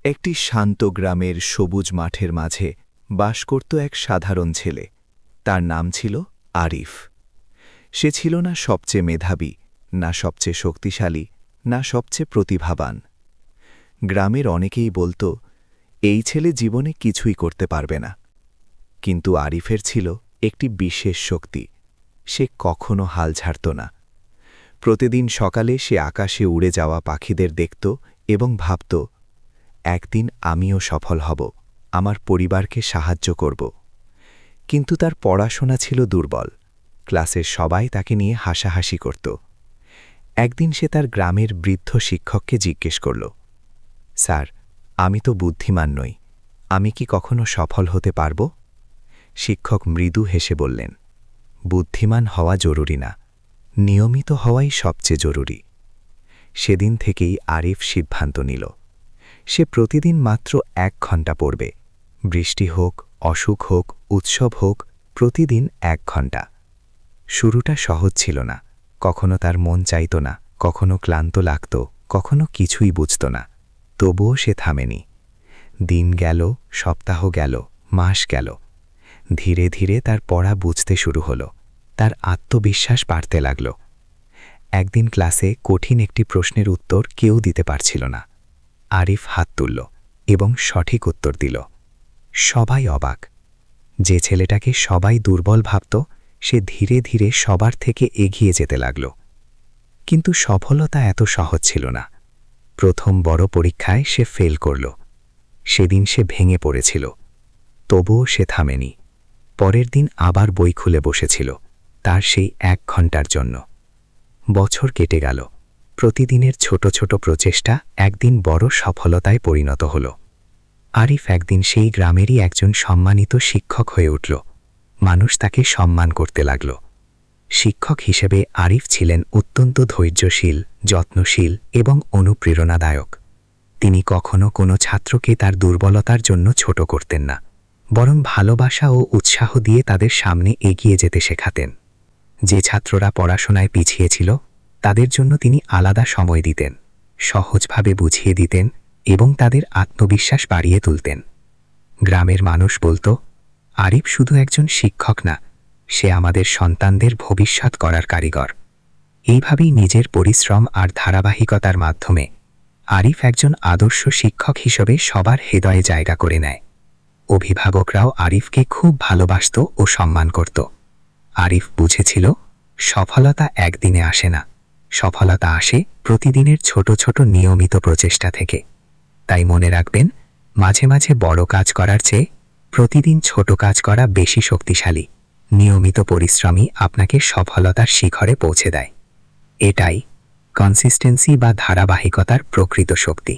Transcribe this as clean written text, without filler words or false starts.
একটি শান্ত গ্রামের সবুজ মাঠের মাঝে বাস করত এক সাধারণ ছেলে। তার নাম ছিল আরিফ। সে ছিল না সবচেয়ে মেধাবী, না সবচেয়ে শক্তিশালী, না সবচেয়ে প্রতিভাবান। গ্রামের অনেকেই বলত, এই ছেলে জীবনে কিছুই করতে পারবে না। কিন্তু আরিফের ছিল একটি বিশেষ শক্তি। সে কখনো হাল ছাড়ত না। প্রতিদিন সকালে সে আকাশে উড়ে যাওয়া পাখিদের দেখত এবং ভাবত, একদিন আমিও সফল হব, আমার পরিবারকে সাহায্য করব। কিন্তু তার পড়াশোনা ছিল দুর্বল। ক্লাসের সবাই তাকে নিয়ে হাসাহাসি করত। একদিন সে তার গ্রামের বৃদ্ধ শিক্ষককে জিজ্ঞেস করল, স্যার, আমি তো বুদ্ধিমান নই, আমি কি কখনো সফল হতে পারব? শিক্ষক মৃদু হেসে বললেন, বুদ্ধিমান হওয়া জরুরি না, নিয়মিত হওয়াই সবচেয়ে জরুরি। সেদিন থেকেই আরিফ সিদ্ধান্ত নিল, সে প্রতিদিন মাত্র 1 ঘণ্টা পড়বে। বৃষ্টি হোক, অসুখ হোক, উৎসব হোক, প্রতিদিন 1 ঘণ্টা। শুরুটা সহজ ছিল না। কখনো তার মন চাইত না, কখনো ক্লান্ত লাগত, কখনো কিছুই বুঝত না। তবুও সে থামেনি। দিন গেল, সপ্তাহ গেল, মাস গেল। ধীরে ধীরে তার পড়া বুঝতে শুরু হলো। তার আত্মবিশ্বাস বাড়তে লাগল। একদিন ক্লাসে কঠিন একটি প্রশ্নের উত্তর কেউ দিতে পারছিল না। আরিফ হাত তুলল এবং সঠিক উত্তর দিল। সবাই অবাক। যে ছেলেটাকে সবাই দুর্বল ভাবত, সে ধীরে ধীরে সবার থেকে এগিয়ে যেতে লাগল। কিন্তু সফলতা এত সহজ ছিল না। প্রথম বড় পরীক্ষায় সে ফেল করল। সেদিন সে ভেঙে পড়েছিল। তবুও সে থামেনি। পরের দিন আবার বই খুলে বসেছিল, তার সেই 1 ঘণ্টার জন্য। বছর কেটে গেল। প্রতিদিনের ছোট ছোট প্রচেষ্টা একদিন বড় সফলতায় পরিণত হল। আরিফ একদিন সেই গ্রামেরই একজন সম্মানিত শিক্ষক হয়ে উঠল। মানুষ তাকে সম্মান করতে লাগল। শিক্ষক হিসেবে আরিফ ছিলেন অত্যন্ত ধৈর্যশীল, যত্নশীল এবং অনুপ্রেরণাদায়ক। তিনি কখনো কোনো ছাত্রকে তার দুর্বলতার জন্য ছোট করতেন না, বরং ভালোবাসা ও উৎসাহ দিয়ে তাদের সামনে এগিয়ে যেতে শেখাতেন। যে ছাত্ররা পড়াশোনায় পিছিয়ে ছিল, তাদের জন্য তিনি আলাদা সময় দিতেন, সহজভাবে বুঝিয়ে দিতেন এবং তাদের আত্মবিশ্বাস বাড়িয়ে তুলতেন। গ্রামের মানুষ বলত, আরিফ শুধু একজন শিক্ষক না, সে আমাদের সন্তানদের ভবিষ্যৎ করার কারিগর। এইভাবেই নিজের পরিশ্রম আর ধারাবাহিকতার মাধ্যমে আরিফ একজন আদর্শ শিক্ষক হিসেবে সবার হৃদয়ে জায়গা করে নেয়। অভিভাবকরাও আরিফকে খুব ভালোবাসত ও সম্মান করত। আরিফ বুঝেছিল, সফলতা একদিনে আসে না, সফলতা আসে প্রতিদিনের ছোট ছোট নিয়মিত প্রচেষ্টা থেকে। তাই মনে রাখবেন, মাঝে মাঝে বড় কাজ করার চেয়ে প্রতিদিন ছোট কাজ করা বেশি শক্তিশালী। নিয়মিত পরিশ্রমই আপনাকে সফলতার শিখরে পৌঁছে দেয়। এটাই কনসিস্টেন্সি বা ধারাবাহিকতার প্রকৃত শক্তি।